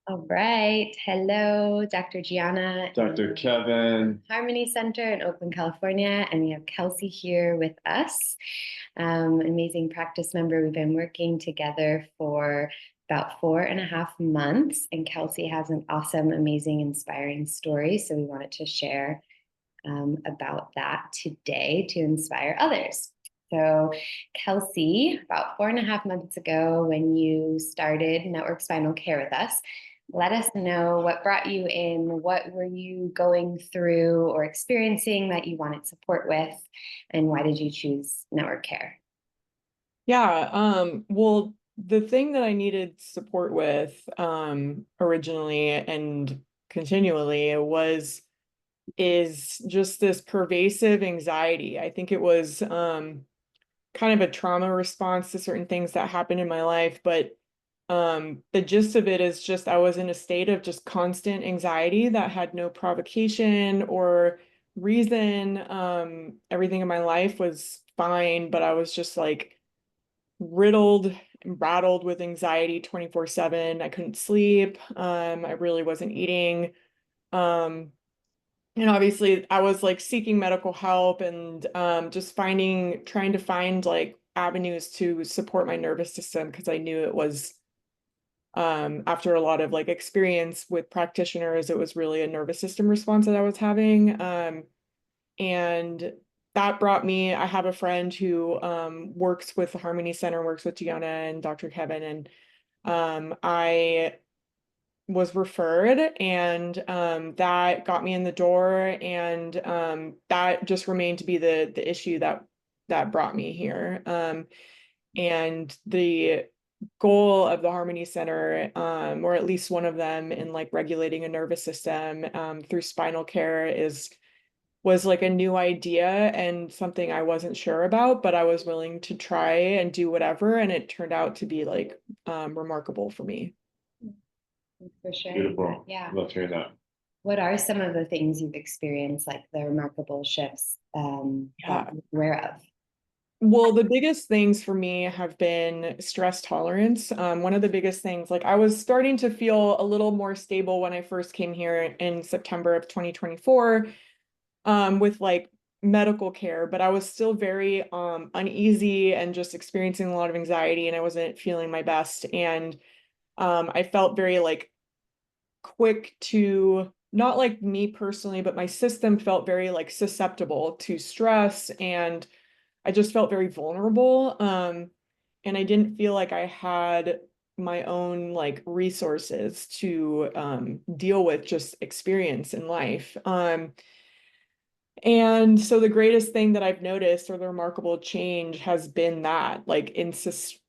All right. Hello, Dr. Gianna Dr. in Kevin. Harmony Center in Oakland, California. And we have Kelsey here with us, amazing practice member. We've been working together for about 4.5 months. And Kelsey has an awesome, amazing, inspiring story. So we wanted to share about that today to inspire others. So, Kelsey, about 4.5 months ago, when you started Network Spinal Care with us, let us know what brought you in, what were you going through or experiencing that you wanted support with, and why did you choose Network Care? Yeah, well, the thing that I needed support with originally and continually is just this pervasive anxiety. I think it was kind of a trauma response to certain things that happened in my life, but the gist of it is just I was in a state of just constant anxiety that had no provocation or reason. Everything in my life was fine, but I was just like riddled and rattled with anxiety 24/7. I couldn't sleep. I really wasn't eating. Um, and obviously I was like seeking medical help and just trying to find like avenues to support my nervous system because I knew it was after a lot of like experience with practitioners, it was really a nervous system response that I was having. And that brought me, I have a friend who works with the Harmony Center, works with Gianna and Dr. Kevin, and I was referred, and that got me in the door, and that just remained to be the issue that brought me here. And the goal of the Harmony Center, or at least one of them in like regulating a nervous system through spinal care was like a new idea and something I wasn't sure about, but I was willing to try and do whatever. And it turned out to be like remarkable for me. Thanks for sharing that. Beautiful. Yeah. Love hearing that. What are some of the things you've experienced, like the remarkable shifts that Yeah. you're aware of? Well, the biggest things for me have been stress tolerance. One of the biggest things, like I was starting to feel a little more stable when I first came here in September of 2024, with like medical care, but I was still very uneasy and just experiencing a lot of anxiety and I wasn't feeling my best. And I felt very like quick to not like me personally, but my system felt very like susceptible to stress and I just felt very vulnerable. And I didn't feel like I had my own like resources to deal with just experience in life. And so the greatest thing that I've noticed or the remarkable change has been that like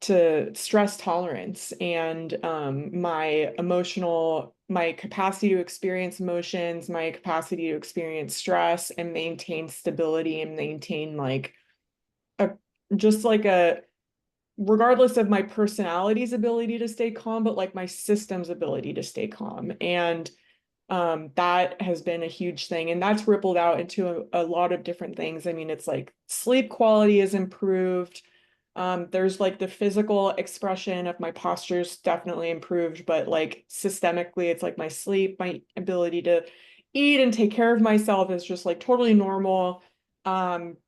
to stress tolerance and my capacity to experience emotions, my capacity to experience stress and maintain stability and maintain like a just like a regardless of my personality's ability to stay calm, but like my system's ability to stay calm. And that has been a huge thing. And that's rippled out into a lot of different things. I mean, it's like sleep quality is improved. There's like the physical expression of my postures definitely improved, but like systemically, it's like my sleep, my ability to eat and take care of myself is just like totally normal. Um,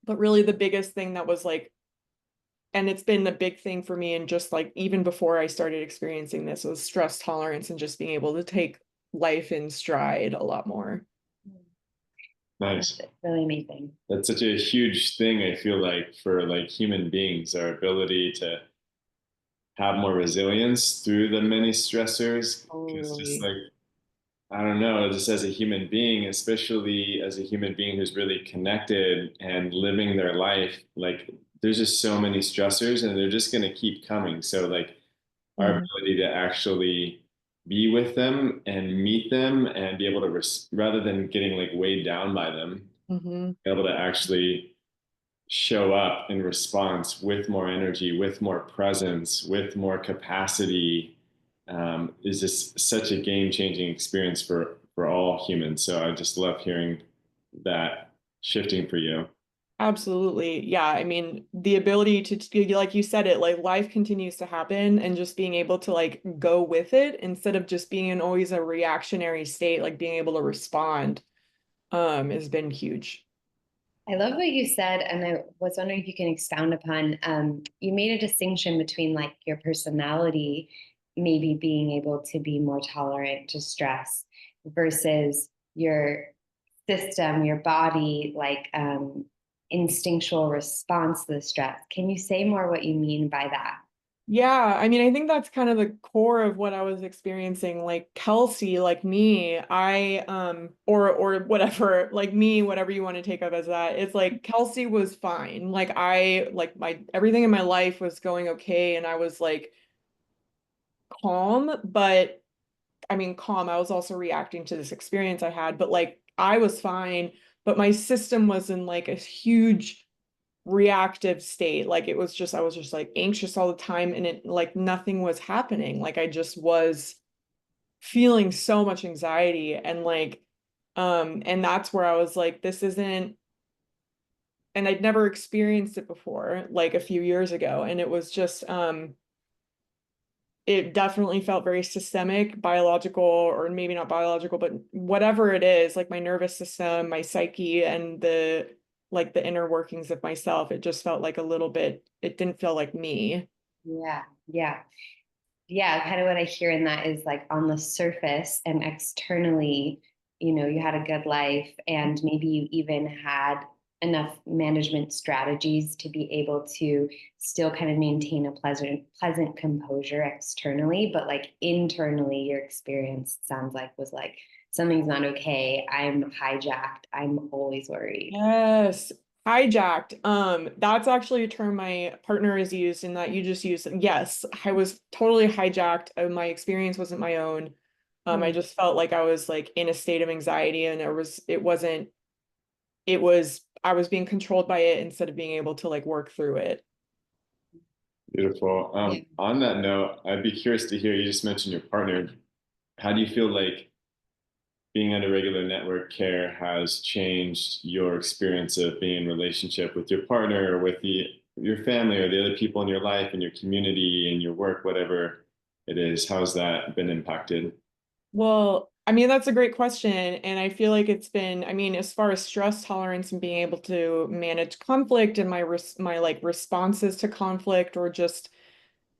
but really the biggest thing that was like, and it's been a big thing for me and just like even before I started experiencing this was stress tolerance and just being able to take life in stride a lot more. Nice. That's really amazing. That's such a huge thing, I feel like, for like human beings, our ability to have more resilience through the many stressors. Because just Totally. like, I don't know, just as a human being, especially as a human being who's really connected and living their life, like there's just so many stressors and they're just going to keep coming. So like our Mhm. ability to actually be with them and meet them and be able to rather than getting like weighed down by them, Mhm. be able to actually show up in response with more energy, with more presence, with more capacity, is just such a game-changing experience for all humans. So I just love hearing that shifting for you. Absolutely. Yeah. I mean, the ability to, like you said it, like life continues to happen and just being able to like go with it instead of just being in always a reactionary state, like being able to respond, has been huge. I love what you said, and I was wondering if you can expound upon, you made a distinction between like your personality maybe being able to be more tolerant to stress versus your system, your body, like instinctual response to the stress. Can you say more what you mean by that? Yeah, I mean, I think that's kind of the core of what I was experiencing. Like Kelsey, like me, or whatever, like me, whatever you want to take up as that. It's like Kelsey was fine. Like like my everything in my life was going okay, and I was like calm, but I mean, calm. I was also reacting to this experience I had, but like I was fine, but my system was in like a huge reactive state. Like it was just, I was just like anxious all the time and it like nothing was happening. Like I just was feeling so much anxiety and that's where I was like, this isn't, and I'd never experienced it before, like a few years ago. And it was just, it definitely felt very systemic, biological, or maybe not biological, but whatever it is, like my nervous system, my psyche, and the inner workings of myself. It just felt like a little bit, it didn't feel like me. Yeah, yeah. Yeah, kind of what I hear in that is like on the surface and externally, you had a good life and maybe you even had enough management strategies to be able to still kind of maintain a pleasant composure externally, but like internally, your experience sounds like was like something's not okay. I'm hijacked. I'm always worried. Yes. Hijacked. That's actually a term my partner has used and that you just used. Yes, I was totally hijacked. My experience wasn't my own. I Hmm. just felt like I was like in a state of anxiety and it wasn't, it was, I was being controlled by it instead of being able to like work through it. Beautiful. Yeah. On that note, I'd be curious to hear, you just mentioned your partner. How do you feel like being under regular network care has changed your experience of being in relationship with your partner or with your family or the other people in your life and your community and your work, whatever it is? How's that been impacted? Well, I mean, that's a great question. And I feel like it's been, I mean, as far as stress tolerance and being able to manage conflict and my like responses to conflict or just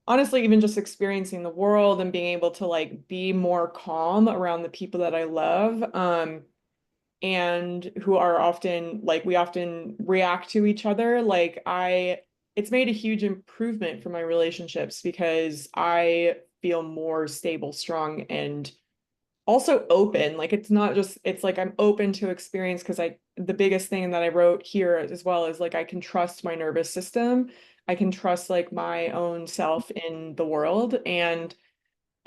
honestly, even just experiencing the world and being able to like be more calm around the people that I love, and who are often like we often react to each other. It's made a huge improvement for my relationships because I feel more stable, strong, and also open. Like it's not just, it's like I'm open to experience because the biggest thing that I wrote here as well is like I can trust my nervous system. I can trust like my own self in the world. And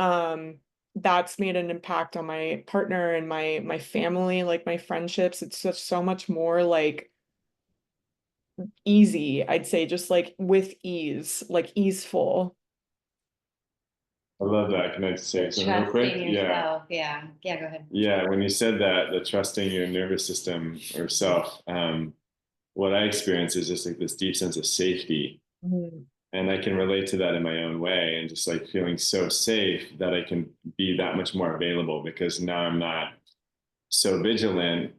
um that's made an impact on my partner and my family, like my friendships. It's just so much more like easy, I'd say, just like with ease, like easeful. I love that. Can I say something real quick? Trusting Yeah. yourself. Yeah. Yeah, go ahead. Yeah. When you said that, the trusting your nervous system or self, what I experience is just like this deep sense of safety. Mhm. And I can relate to that in my own way and just like feeling so safe that I can be that much more available because now I'm not so vigilant,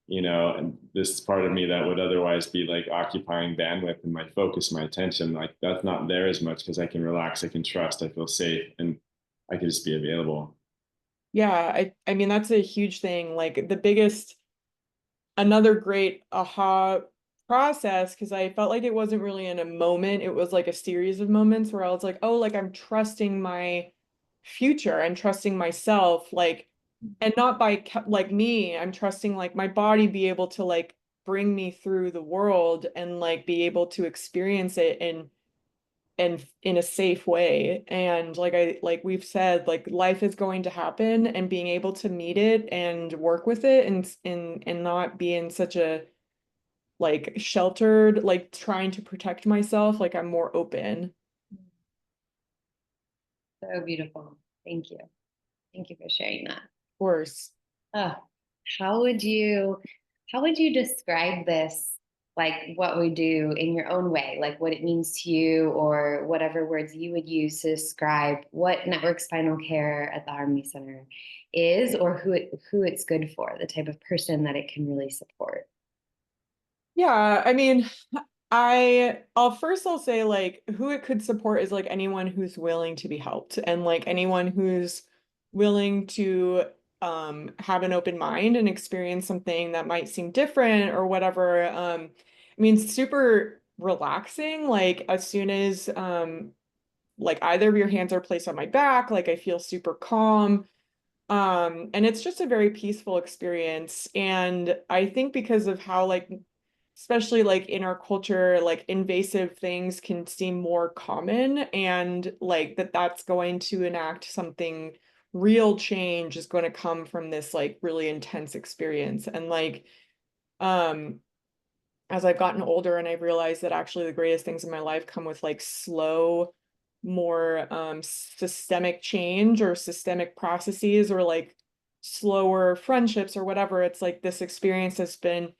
and this part of me that would otherwise be like occupying bandwidth and my focus, my attention, like that's not there as much because I can relax, I can trust, I feel safe, and I can just be available. Yeah, I mean that's a huge thing. Like the biggest another great aha process because I felt like it wasn't really in a moment. It was like a series of moments where I was like, oh, like I'm trusting my future. I'm trusting myself, like, and not by like me. I'm trusting like my body be able to like bring me through the world and like be able to experience it and in a safe way. And like we've said, like life is going to happen and being able to meet it and work with it and not be in such a like sheltered, like trying to protect myself, like I'm more open. Of So beautiful. Thank you. Thank you for sharing that. course. Oh, how would you how would you describe this like what we do in your own way, like what it means to you, or whatever words you would use to describe what network spinal care at the Harmony Center is, or who it's good for, the type of person that it can really support. Yeah, I mean, I'll say like who it could support is like anyone who's willing to be helped, and like anyone who's willing to have an open mind and experience something that might seem different or whatever. I mean, super relaxing, like as soon as like either of your hands are placed on my back, like I feel super calm. And it's just a very peaceful experience. And I think because of how like especially like in our culture, like invasive things can seem more common, and like that's going to enact something real change is going to come from this like really intense experience. And like um as I've gotten older and I've realized that actually the greatest things in my life come with like slow, more systemic change or systemic processes, or like slower friendships or whatever. It's like this experience has been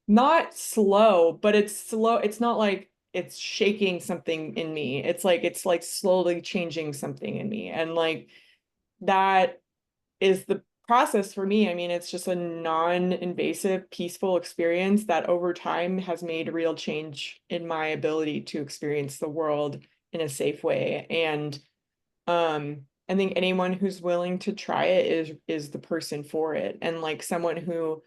not slow, but it's slow. It's not like it's shaking something in me. It's like slowly changing something in me. And like that is the process for me. I mean, it's just a non-invasive, peaceful experience that over time has made real change in my ability to experience the world in a safe way. And I think anyone who's willing to try it is the person for it. And like someone who,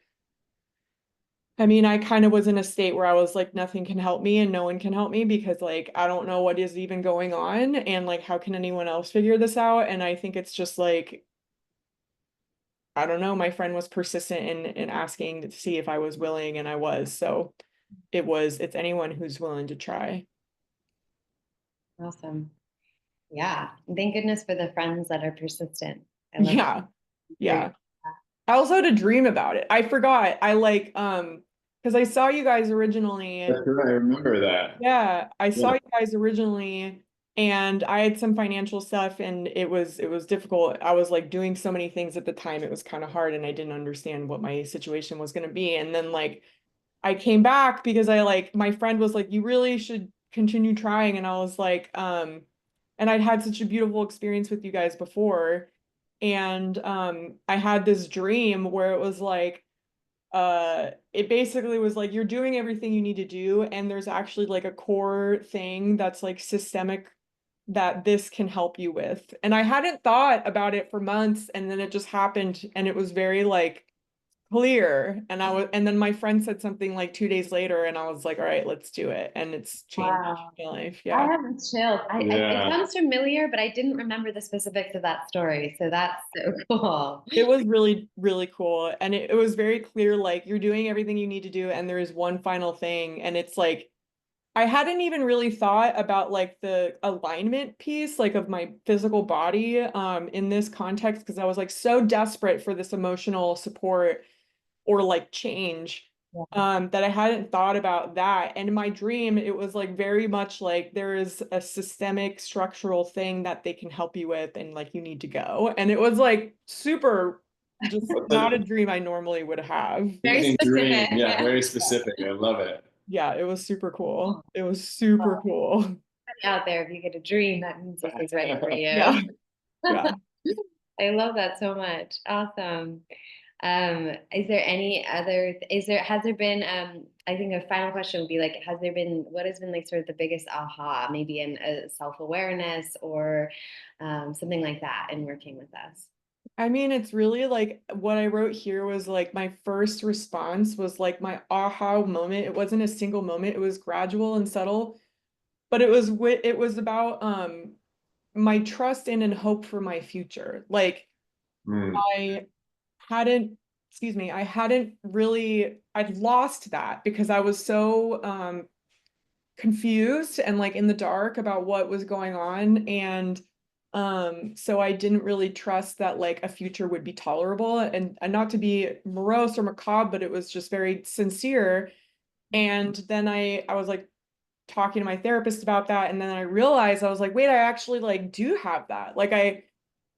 I mean, I kind of was in a state where I was like, nothing can help me and no one can help me because like I don't know what is even going on, and like how can anyone else figure this out? And I think it's just like, I don't know, my friend was persistent in asking to see if I was willing, and I was. So it's anyone who's willing to try. Awesome. Yeah. Thank goodness for the friends that are persistent. I love Yeah. hearing Yeah. I also had a dream about it. I forgot. I like because I saw you guys originally. That's right. I remember that. Yeah, I Yeah. saw you guys originally, and I had some financial stuff, and it was difficult. I was like doing so many things at the time. It was kind of hard, and I didn't understand what my situation was going to be. And then like I came back because I like my friend was like, you really should continue trying. And I was like, and I'd had such a beautiful experience with you guys before. And I had this dream where it was like, it basically was like you're doing everything you need to do, and there's actually like a core thing that's like systemic that this can help you with. And I hadn't thought about it for months, and then it just happened, and it was very like clear. And then my friend said something like 2 days later, and I was like, all right, let's do it. And it's changed Wow. my life. I Yeah. have chills. It Yeah. sounds familiar, but I didn't remember the specifics of that story. So that's so cool. It was really, really cool. And it was very clear, like you're doing everything you need to do, and there is one final thing. And it's like, I hadn't even really thought about like the alignment piece, like of my physical body, in this context, because I was like so desperate for this emotional support or like change, Yeah. that I hadn't thought about that. And in my dream, it was like very much like there is a systemic structural thing that they can help you with, and like you need to go. And it was like super, just That's not a an dream I normally would have. Very amazing dream. specific. Yeah, Yeah. very specific. I love it. Yeah, it was super cool. It was super cool. Out there, if you get a dream, that means this is ready for you. Yeah, yeah. I love that so much. Awesome. Is there any other, has there been, I think a final question would be like, what has been like sort of the biggest aha, maybe in a self-awareness or something like that in working with us? I mean, it's really like what I wrote here was like my first response was like my aha moment. It wasn't a single moment, it was gradual and subtle, but it was about my trust in and hope for my future. Like Mm. I hadn't, excuse me, I hadn't really, I'd lost that because I was so confused and like in the dark about what was going on. And so I didn't really trust that like a future would be tolerable, and not to be morose or macabre, but it was just very sincere. And then I was like talking to my therapist about that, and then I realized I was like, wait, I actually like do have that. Like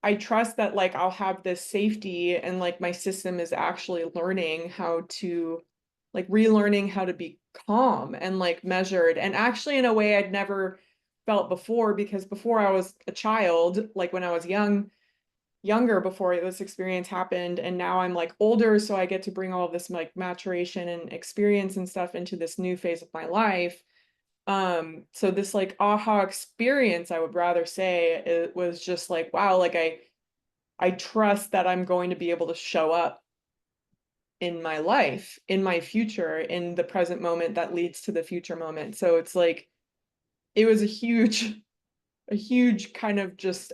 I trust that like I'll have this safety, and like my system is actually learning how to like relearning how to be calm and like measured, and actually in a way I'd never felt before, because before I was a child, like when I was younger before this experience happened, and now I'm like older, so I get to bring all of this like maturation and experience and stuff into this new phase of my life. So this like aha experience, I would rather say, it was just like, wow, like I trust that I'm going to be able to show up in my life, in my future, in the present moment that leads to the future moment. So it's like it was a huge kind of just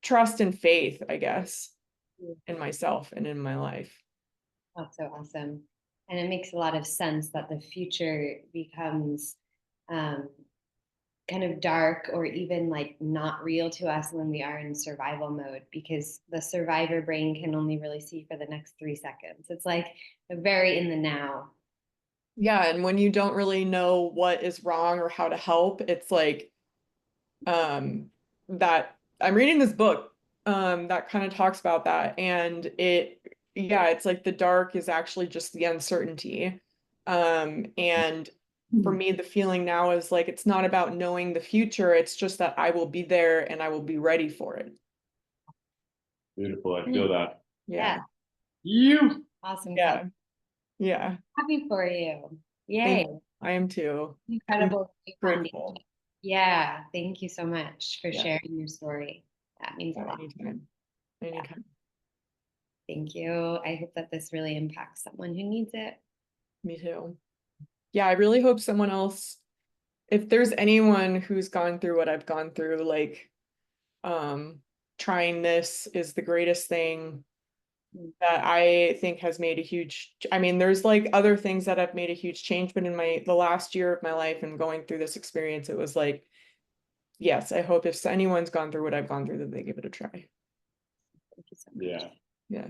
trust and faith, I guess, in myself and in my life. That's so awesome. And it makes a lot of sense that the future becomes kind of dark or even like not real to us when we are in survival mode, because the survivor brain can only really see for the next 3 seconds. It's like very in the now. Yeah, and when you don't really know what is wrong or how to help, it's like that I'm reading this book that kind of talks about that, and it's like the dark is actually just the uncertainty. And for me, the feeling now is like it's not about knowing the future, it's just that I will be there and I will be ready for it. Beautiful. I feel that. Yeah. You. Awesome. Yeah. Yeah. Happy for you. Yay. I am too. Incredible. Grateful. Yeah. Thank you so much for Yeah. sharing your story. That means a lot. Anytime. Anytime. Thank you. I hope that this really impacts someone who needs it. Me too. Yeah, I really hope someone else, if there's anyone who's gone through what I've gone through, like trying this is the greatest thing that I think has made a huge, I mean, there's like other things that have made a huge change, but in the last year of my life and going through this experience, it was like, yes, I hope if anyone's gone through what I've gone through, that they give it a try. Thank you so much. Yeah. Yeah.